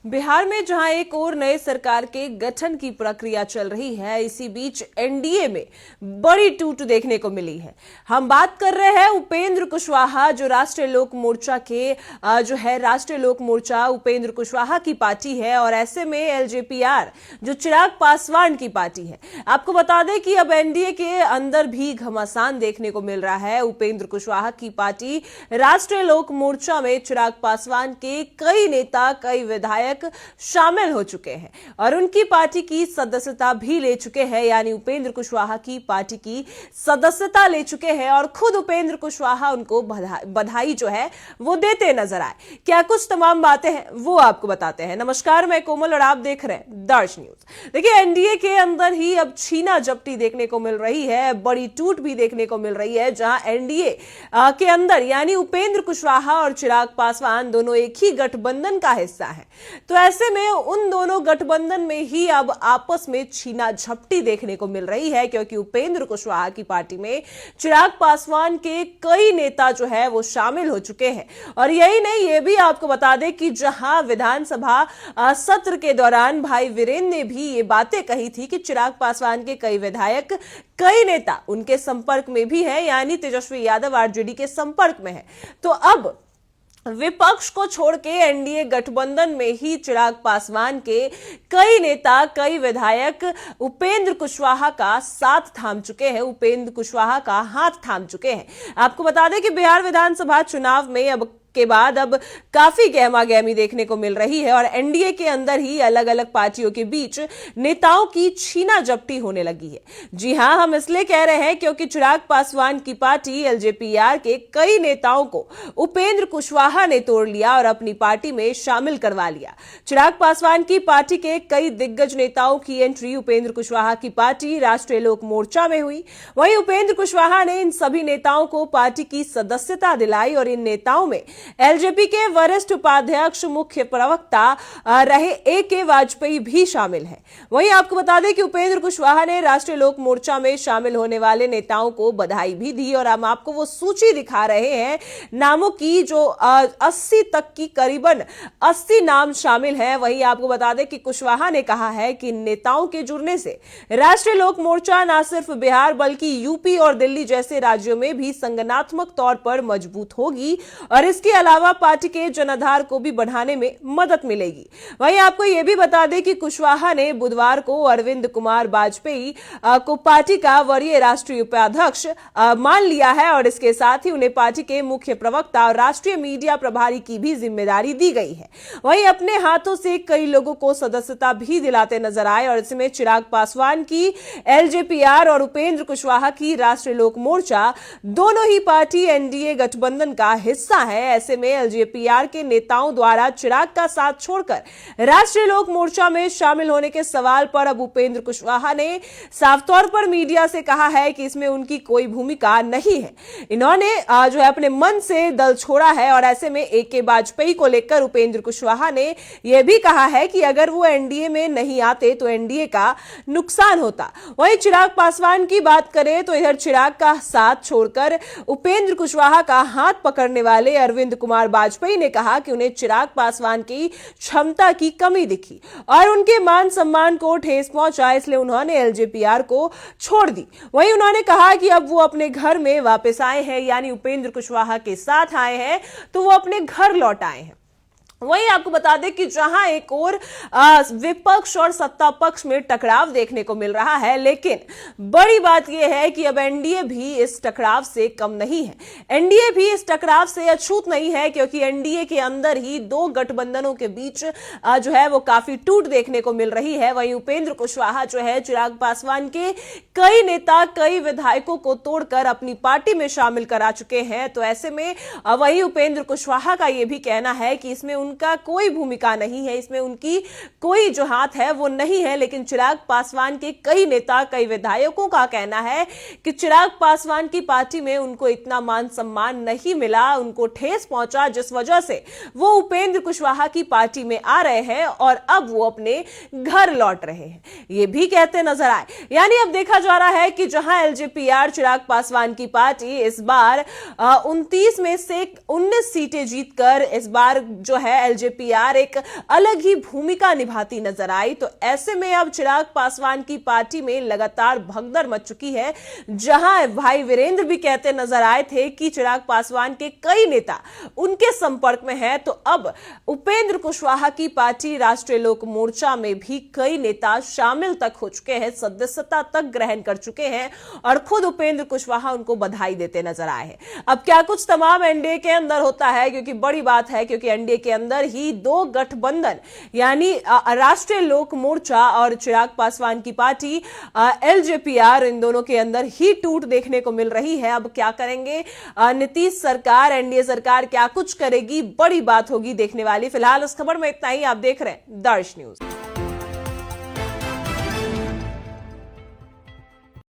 बिहार में जहां एक और नए सरकार के गठन की प्रक्रिया चल रही है, इसी बीच एनडीए में बड़ी टूट देखने को मिली है। हम बात कर रहे हैं उपेंद्र कुशवाहा, जो राष्ट्रीय लोक मोर्चा के राष्ट्रीय लोक मोर्चा उपेंद्र कुशवाहा की पार्टी है, और ऐसे में एलजेपीआर जो चिराग पासवान की पार्टी है। आपको बता दें कि अब एनडीए के अंदर भी घमासान देखने को मिल रहा है। उपेंद्र कुशवाहा की पार्टी राष्ट्रीय लोक मोर्चा में चिराग पासवान के कई नेता, कई विधायक शामिल हो चुके हैं और उनकी पार्टी की सदस्यता भी ले चुके हैं, यानी उपेंद्र कुशवाहा की पार्टी की सदस्यता ले चुके हैं। और खुद उपेंद्र कुशवाहा उनको बधाई जो है वो देते नजर आए। क्या कुछ तमाम बातें हैं वो आपको बताते हैं। नमस्कार, मैं कोमल और आप देख रहे हैं दर्ज न्यूज। देखिए, एनडीए के अंदर ही अब छीना झपटी देखने को मिल रही है, बड़ी टूट भी देखने को मिल रही है, जहां एनडीए के अंदर यानी उपेंद्र कुशवाहा और चिराग पासवान दोनों एक ही गठबंधन का हिस्सा है। तो ऐसे में उन दोनों गठबंधन में ही अब आपस में छीना झपटी देखने को मिल रही है, क्योंकि उपेंद्र कुशवाहा की पार्टी में चिराग पासवान के कई नेता जो है वो शामिल हो चुके हैं। और यही नहीं, ये भी आपको बता दें कि जहां विधानसभा सत्र के दौरान भाई वीरेंद्र ने भी ये बातें कही थी कि चिराग पासवान के कई विधायक, कई नेता उनके संपर्क में भी है, यानी तेजस्वी यादव आरजेडी के संपर्क में है। तो अब विपक्ष को छोड़ के एनडीए गठबंधन में ही चिराग पासवान के कई नेता, कई विधायक उपेंद्र कुशवाहा का साथ थाम चुके हैं, उपेंद्र कुशवाहा का हाथ थाम चुके हैं। आपको बता दें कि बिहार विधानसभा चुनाव में अब काफी गहमागहमी देखने को मिल रही है और एनडीए के अंदर ही अलग अलग पार्टियों के बीच नेताओं की छीना झपटी होने लगी है। जी हां, हम इसलिए कह रहे हैं क्योंकि चिराग पासवान की पार्टी एलजेपीआर के कई नेताओं को उपेंद्र कुशवाहा ने तोड़ लिया और अपनी पार्टी में शामिल करवा लिया। चिराग पासवान की पार्टी के कई दिग्गज नेताओं की एंट्री उपेंद्र कुशवाहा की पार्टी राष्ट्रीय लोक मोर्चा में हुई। वहीं उपेंद्र कुशवाहा ने इन सभी नेताओं को पार्टी की सदस्यता दिलाई और इन नेताओं में एलजेपी के वरिष्ठ उपाध्यक्ष, मुख्य प्रवक्ता रहे ए.के. वाजपेयी भी शामिल हैं। वहीं आपको बता दें कि उपेंद्र कुशवाहा ने राष्ट्रीय लोक मोर्चा में शामिल होने वाले नेताओं को बधाई भी दी और हम आपको वो सूची दिखा रहे हैं नामों की, जो 80 तक की, करीबन 80 नाम शामिल हैं। वहीं आपको बता दें कि कुशवाहा ने कहा है कि नेताओं के जुड़ने से राष्ट्रीय लोक मोर्चा न सिर्फ बिहार बल्कि यूपी और दिल्ली जैसे राज्यों में भी संगठनात्मक तौर पर मजबूत होगी और इसके अलावा पार्टी के जनाधार को भी बढ़ाने में मदद मिलेगी। वहीं आपको यह भी बता दें कि कुशवाहा ने बुधवार को अरविंद कुमार वाजपेयी को पार्टी का वरीय राष्ट्रीय उपाध्यक्ष मान लिया है और इसके साथ ही उन्हें पार्टी के मुख्य प्रवक्ता और राष्ट्रीय मीडिया प्रभारी की भी जिम्मेदारी दी गई है। वहीं अपने हाथों से कई लोगों को सदस्यता भी दिलाते नजर आए और इसमें चिराग पासवान की एलजेपीआर और उपेंद्र कुशवाहा की राष्ट्रीय लोक मोर्चा दोनों ही पार्टी एनडीए गठबंधन का हिस्सा है। ऐसे में एलजेपीआर के नेताओं द्वारा चिराग का साथ छोड़कर राष्ट्रीय लोक मोर्चा में शामिल होने के सवाल पर अब उपेंद्र कुशवाहा ने साफ तौर पर मीडिया से कहा है कि इसमें उनकी कोई भूमिका नहीं है। इन्होंने अपने मन से दल छोड़ा है और ऐसे में ए.के. वाजपेयी को लेकर उपेंद्र कुशवाहा ने यह भी कहा है कि अगर वो एनडीए में नहीं आते तो एनडीए का नुकसान होता। वहीं चिराग पासवान की बात करें तो इधर चिराग का साथ छोड़कर उपेंद्र कुशवाहा का हाथ पकड़ने वाले अरविंद कुमार वाजपेयी ने कहा कि उन्हें चिराग पासवान की क्षमता की कमी दिखी और उनके मान सम्मान को ठेस पहुंचा, इसलिए उन्होंने एलजेपीआर को छोड़ दी। वहीं उन्होंने कहा कि अब वो अपने घर में वापस आए हैं, यानी उपेंद्र कुशवाहा के साथ आए हैं तो वो अपने घर लौट आए हैं। वहीं आपको बता दें कि जहां एक और विपक्ष और सत्ता पक्ष में टकराव देखने को मिल रहा है, लेकिन बड़ी बात यह है कि अब एनडीए भी इस टकराव से कम नहीं है। एनडीए भी इस टकराव से अछूत नहीं है, क्योंकि एनडीए के अंदर ही दो गठबंधनों के बीच वो काफी टूट देखने को मिल रही है। वहीं उपेंद्र कुशवाहा चिराग पासवान के कई नेता, कई विधायकों को तोड़कर अपनी पार्टी में शामिल करा चुके हैं। तो ऐसे में वही उपेंद्र कुशवाहा का यह भी कहना है कि इसमें उनका कोई भूमिका नहीं है, इसमें उनकी कोई जो हाथ है वो नहीं है। लेकिन चिराग पासवान के कई नेता, कई विधायकों का कहना है कि चिराग पासवान की पार्टी में उनको इतना मान सम्मान नहीं मिला, उनको ठेस पहुंचा, जिस वजह से वो उपेंद्र कुशवाहा की पार्टी में आ रहे हैं और अब वो अपने घर लौट रहे हैं, ये भी कहते नजर आए। यानी अब देखा जा रहा है कि जहां एलजेपीआर चिराग पासवान की पार्टी इस बार 29 में से 19 सीटें जीतकर इस बार एलजेपीआर एक अलग ही भूमिका निभाती नजर आई। तो ऐसे में अब चिराग पासवान की पार्टी में लगातार भगदड़ मच चुकी है, जहां भाई वीरेंद्र भी कहते नजर आए थे कि चिराग पासवान के कई नेता उनके संपर्क में हैं। तो अब उपेंद्र कुशवाहा की पार्टी राष्ट्रीय लोक मोर्चा में भी कई नेता शामिल तक हो चुके हैं, सदस्यता तक ग्रहण कर चुके हैं और खुद उपेंद्र कुशवाहा उनको बधाई देते नजर आए हैं। अब क्या कुछ तमाम एनडीए के अंदर होता है, क्योंकि बड़ी बात है, क्योंकि एनडीए के अंदर ही दो गठबंधन यानी राष्ट्रीय लोक मोर्चा और चिराग पासवान की पार्टी एलजेपीआर, इन दोनों के अंदर ही टूट देखने को मिल रही है। अब क्या करेंगे नीतीश सरकार, एनडीए सरकार क्या कुछ करेगी, बड़ी बात होगी देखने वाली। फिलहाल इस खबर में इतना ही। आप देख रहे हैं दर्श न्यूज।